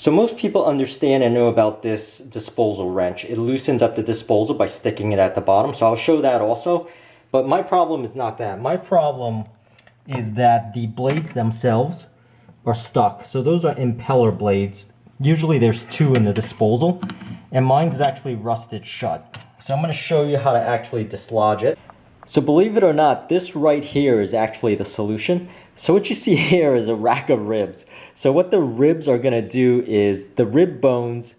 So most people understand and know about this disposal wrench. It loosens up the disposal by sticking it at the bottom. So I'll show that also. But my problem is not that. My problem is that the blades themselves are stuck. So those are impeller blades. Usually there's two in the disposal. And mine is actually rusted shut. So I'm going to show you how to actually dislodge it. So believe it or not, this right here is actually the solution. So what you see here is a rack of ribs. So what the ribs are going to do is the rib bones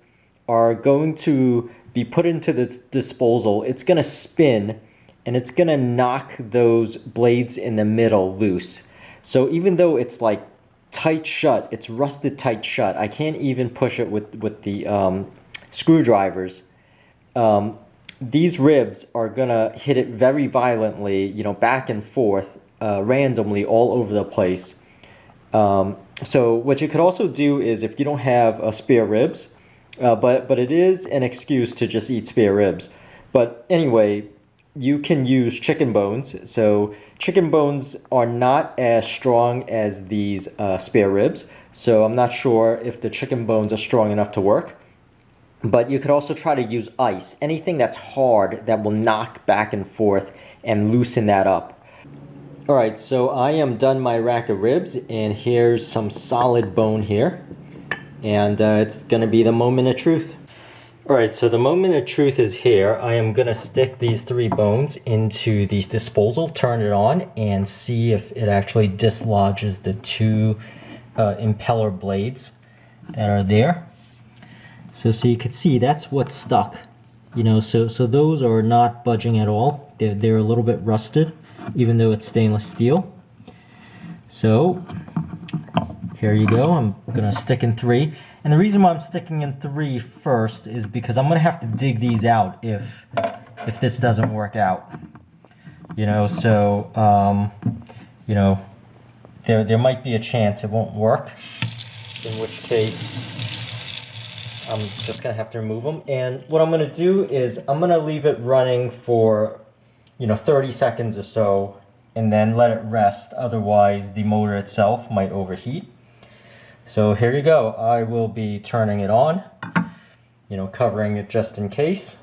are going to be put into this disposal. It's going to spin and it's going to knock those blades in the middle loose. So even though it's like tight shut, it's rusted tight shut, I can't even push it with the screwdrivers. These ribs are going to hit it very violently, you know, back and forth. Randomly all over the place. So what you could also do is, if you don't have spare ribs, but it is an excuse to just eat spare ribs. But anyway, you can use chicken bones. So chicken bones are not as strong as these spare ribs. So I'm not sure if the chicken bones are strong enough to work. But you could also try to use ice. Anything that's hard that will knock back and forth and loosen that up. Alright, so I am done my rack of ribs, and here's some solid bone here. And it's going to be the moment of truth. Alright, so the moment of truth is here. I am going to stick these three bones into the disposal, turn it on, and see if it actually dislodges the two impeller blades that are there. So you can see that's what's stuck. You know, so those are not budging at all. They're a little bit rusted, even though it's stainless steel. So here you go. I'm gonna stick in three, and the reason why I'm sticking in three first is because I'm gonna have to dig these out if this doesn't work out. You know, so you know, there might be a chance it won't work, in which case I'm just gonna have to remove them. And what I'm gonna do is I'm gonna leave it running for 30 seconds or so, and then let it rest. Otherwise, the motor itself might overheat. So here you go. I will be turning it on, covering it just in case.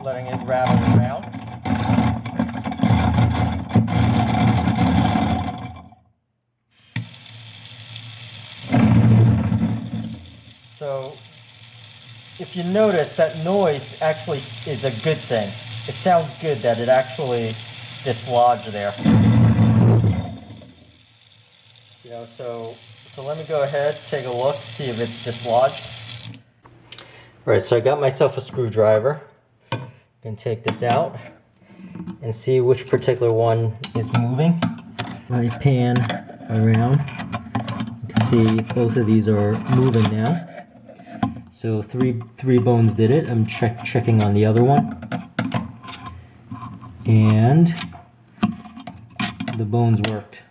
Letting it rattle around. So, if you notice, that noise actually is a good thing. It sounds good that it actually dislodged there. So let me go ahead, take a look, see if it's dislodged. Alright, so I got myself a screwdriver. I'm going to take this out and see which particular one is moving. I pan around. You can see both of these are moving now. So three bones did it. I'm checking on the other one. And the bones worked.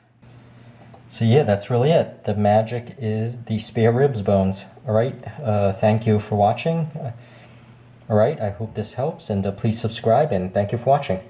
So yeah, that's really it. The magic is the spare ribs bones. Alright, thank you for watching. Alright, I hope this helps, and please subscribe, and thank you for watching.